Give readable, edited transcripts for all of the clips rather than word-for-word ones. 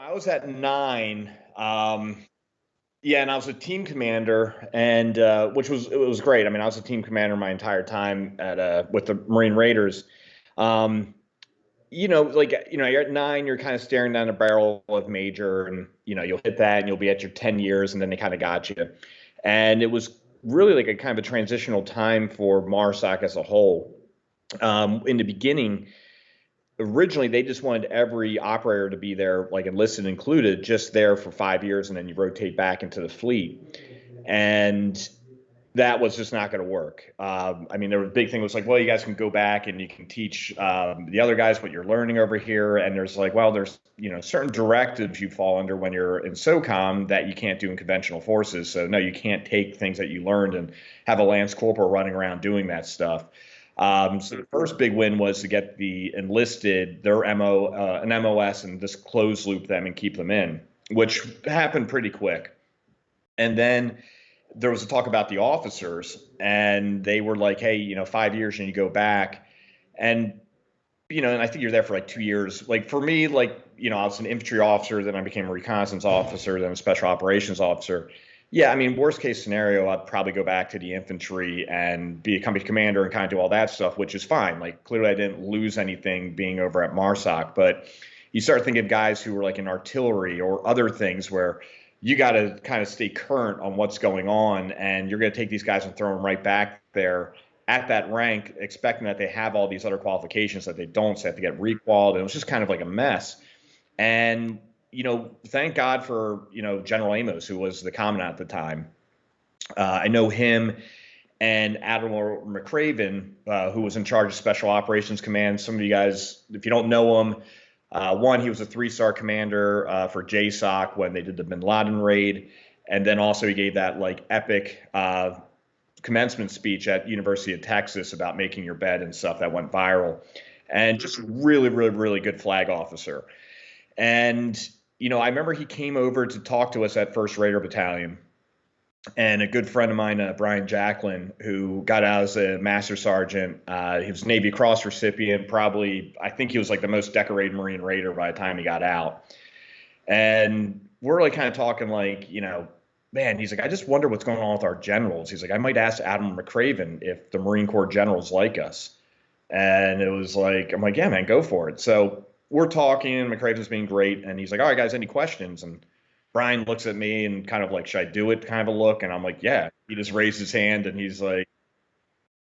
I was at nine. Yeah, and I was a team commander, and which was it was great. I mean, I was a team commander my entire time at with the Marine Raiders. Um, you're at nine, you're kind of staring down the barrel of major, and you'll hit that, and you'll be at your 10 years, and then they kind of got you. And it was really like a kind of a transitional time for MARSOC as a whole. In the beginning, originally they just wanted every operator to be there, like enlisted included, just there for 5 years, and then you rotate back into the fleet. And that was just not going to work. I mean, there was a big thing was like, well, you guys can go back and you can teach the other guys what you're learning over here. And there's like, well, there's certain directives you fall under when you're in SOCOM that you can't do in conventional forces. So no, you can't take things that you learned and have a lance corporal running around doing that stuff. So the first big win was to get the enlisted their an MOS and just close loop them and keep them in, which happened pretty quick. And then there was a talk about the officers, and they were like, hey, 5 years and you go back. And, and I think you're there for like 2 years. Like for me, like, I was an infantry officer, then I became a reconnaissance officer, then a special operations officer. Yeah, I mean, worst case scenario, I'd probably go back to the infantry and be a company commander and kind of do all that stuff, which is fine. Like clearly I didn't lose anything being over at MARSOC, but you start thinking of guys who were like in artillery or other things where you got to kind of stay current on what's going on, and you're going to take these guys and throw them right back there at that rank, expecting that they have all these other qualifications that they don't, so they have to get requalified. And it was just kind of like a mess. And thank God for General Amos, who was the commandant at the time. I know him and Admiral McCraven, who was in charge of Special Operations Command. Some of you guys, if you don't know him, one, he was a three-star commander for JSOC when they did the Bin Laden raid, and then also he gave that like epic commencement speech at University of Texas about making your bed and stuff that went viral, and just really, really, really good flag officer. And I remember he came over to talk to us at First Raider Battalion, and a good friend of mine, Bryan Buckley, who got out as a master sergeant. He was Navy Cross recipient, probably, I think he was like the most decorated Marine Raider by the time he got out. And we're like kind of talking like, man, he's like, I just wonder what's going on with our generals. He's like, I might ask Admiral McCraven if the Marine Corps generals like us. And it was like, I'm like, yeah, man, go for it. So we're talking, McCraven's being great. And he's like, all right, guys, any questions? And Bryan looks at me and kind of like, should I do it? Kind of a look. And I'm like, yeah. He just raised his hand and he's like,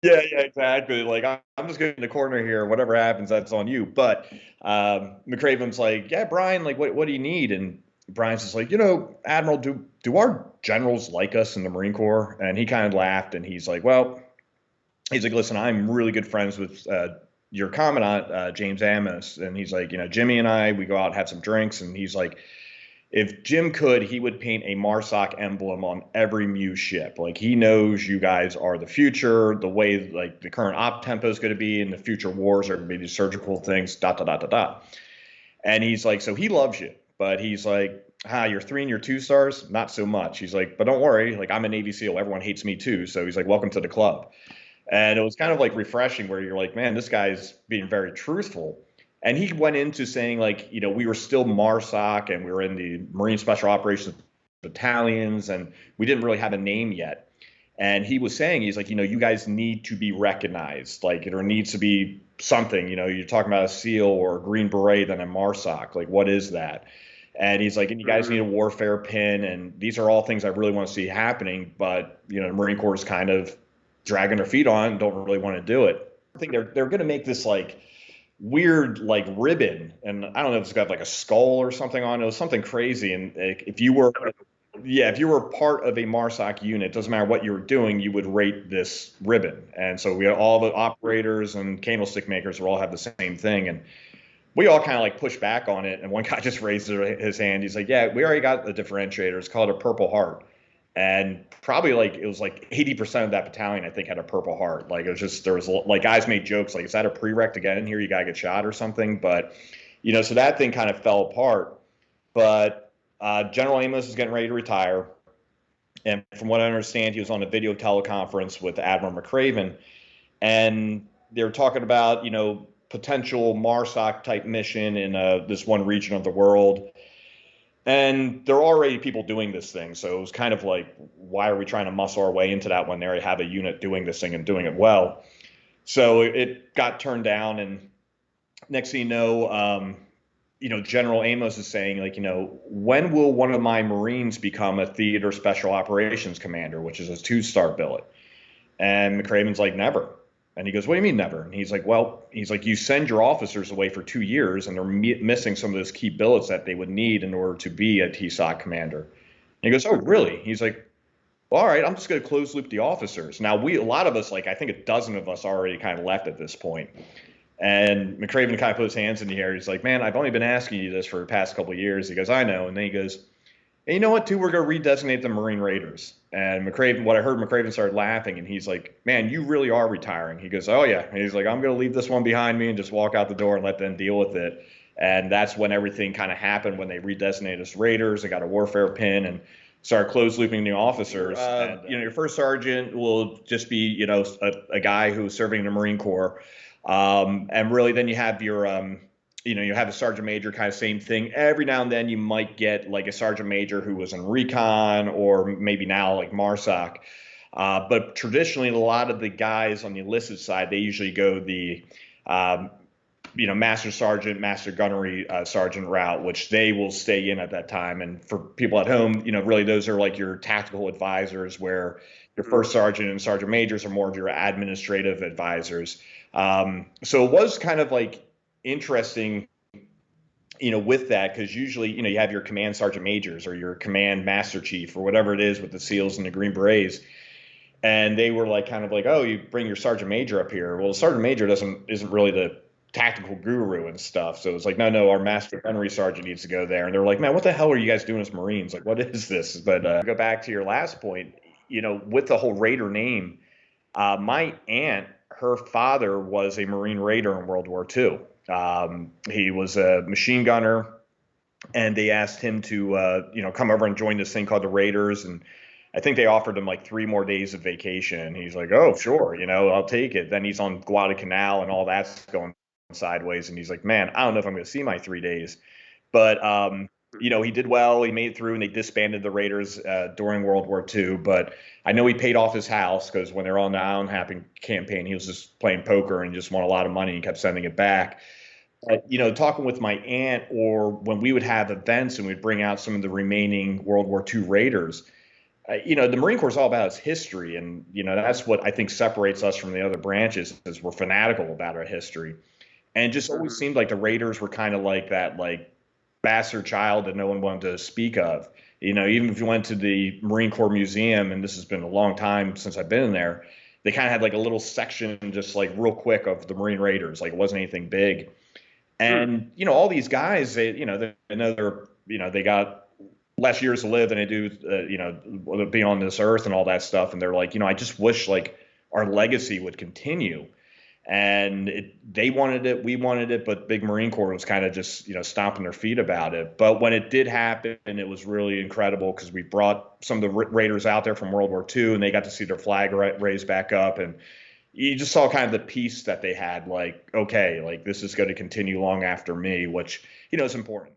yeah, exactly. Like, I'm just getting in the corner here. Whatever happens, that's on you. But McCraven's like, yeah, Bryan, like, what do you need? And Bryan's just like, Admiral, do our generals like us in the Marine Corps? And he kind of laughed and he's like, well, he's like, listen, I'm really good friends with your commandant, James Amos. And he's like, Jimmy and I, we go out and have some drinks. And he's like, if Jim could, he would paint a MARSOC emblem on every Muse ship. Like he knows you guys are the future, the way like the current op tempo is going to be, and the future wars are going to be these surgical things. Dot dot dot dot dot. And he's like, so he loves you, but he's like, you're 3 and you're 2 stars, not so much. He's like, but don't worry, like I'm a Navy SEAL, everyone hates me too. So he's like, welcome to the club. And it was kind of like refreshing, where you're like, man, this guy's being very truthful. And he went into saying, like, we were still MARSOC and we were in the Marine Special Operations battalions and we didn't really have a name yet. And he was saying, he's like, you guys need to be recognized. Like, there needs to be something, you're talking about a SEAL or a Green Beret, then a MARSOC. Like, what is that? And he's like, and you guys need a warfare pin. And these are all things I really want to see happening. But, the Marine Corps is kind of dragging their feet on and don't really want to do it. I think they're going to make this like weird like ribbon, and I don't know if it's got like a skull or something on it. It was something crazy. And if you were part of a MARSOC unit, doesn't matter what you were doing, you would rate this ribbon. And so we had all the operators and candlestick makers will all have the same thing, and we all kind of like pushed back on it. And one guy just raised his hand. He's like, yeah, we already got the differentiator. It's called a Purple Heart. And probably like it was like 80% of that battalion, I think, had a Purple Heart. Like it was just, there was like guys made jokes like, is that a prereq to get in here? You got to get shot or something. But, so that thing kind of fell apart. But General Amos is getting ready to retire. And from what I understand, he was on a video teleconference with Admiral McCraven. And they were talking about, potential MARSOC type mission in this one region of the world. And there are already people doing this thing. So it was kind of like, why are we trying to muscle our way into that when they already have a unit doing this thing and doing it well? So it got turned down. And next thing General Amos is saying, like, when will one of my Marines become a theater special operations commander, which is a 2-star billet? And McCraven's like, never. And he goes, what do you mean never? And he's like, well, you send your officers away for 2 years and they're missing some of those key billets that they would need in order to be a TSOC commander. And he goes, oh, really? He's like, well, all right, I'm just going to close loop the officers. Now, a lot of us, like, I think a dozen of us already kind of left at this point. And McCraven kind of put his hands in the air. He's like, man, I've only been asking you this for the past couple of years. He goes, I know. And then he goes, and you know what, too? We're going to redesignate the Marine Raiders. And what I heard McCraven started laughing, and he's like, man, you really are retiring. He goes, oh, yeah. And he's like, I'm going to leave this one behind me and just walk out the door and let them deal with it. And that's when everything kind of happened, when they redesignated us Raiders. They got a warfare pin and started close looping the officers. Your first sergeant will just be, a guy who's serving in the Marine Corps. And really, then you have you have a sergeant major, kind of same thing. Every now and then you might get like a sergeant major who was in recon, or maybe now like MARSOC. But traditionally, a lot of the guys on the enlisted side, they usually go the, master sergeant, master gunnery sergeant route, which they will stay in at that time. And for people at home, really those are like your tactical advisors, where your first sergeant and sergeant majors are more of your administrative advisors. So it was kind of like interesting, with that, because usually, you have your command sergeant majors or your command master chief or whatever it is with the SEALs and the Green Berets. And they were like, kind of like, oh, you bring your sergeant major up here. Well, the sergeant major isn't really the tactical guru and stuff. So it's like, no, our master gunnery sergeant needs to go there. And they're like, man, what the hell are you guys doing as Marines? Like, what is this? But go back to your last point, with the whole Raider name, my aunt, her father was a Marine Raider in World War II. He was a machine gunner, and they asked him to, come over and join this thing called the Raiders. And I think they offered him like 3 more days of vacation. He's like, oh, sure, I'll take it. Then he's on Guadalcanal and all that's going sideways. And he's like, man, I don't know if I'm going to see my 3 days. But, he did well. He made it through, and they disbanded the Raiders during World War II. But I know he paid off his house, because when they're on the island hopping campaign, he was just playing poker and just won a lot of money and kept sending it back. But, talking with my aunt, or when we would have events and we'd bring out some of the remaining World War II Raiders, the Marine Corps is all about its history. And, that's what I think separates us from the other branches, is we're fanatical about our history. And it just always seemed like the Raiders were kind of like that, like, bastard child that no one wanted to speak of. Even if you went to the Marine Corps Museum, and this has been a long time since I've been in there, they kind of had like a little section just like real quick of the Marine Raiders. Like, it wasn't anything big. And, all these guys, they know they got less years to live than they do, be on this earth and all that stuff. And they're like, I just wish like our legacy would continue. And they wanted it, we wanted it, but Big Marine Corps was kind of just, stomping their feet about it. But when it did happen, it was really incredible, because we brought some of the Raiders out there from World War II, and they got to see their flag raised back up. And you just saw kind of the peace that they had, like, okay, like, this is going to continue long after me, which, is important.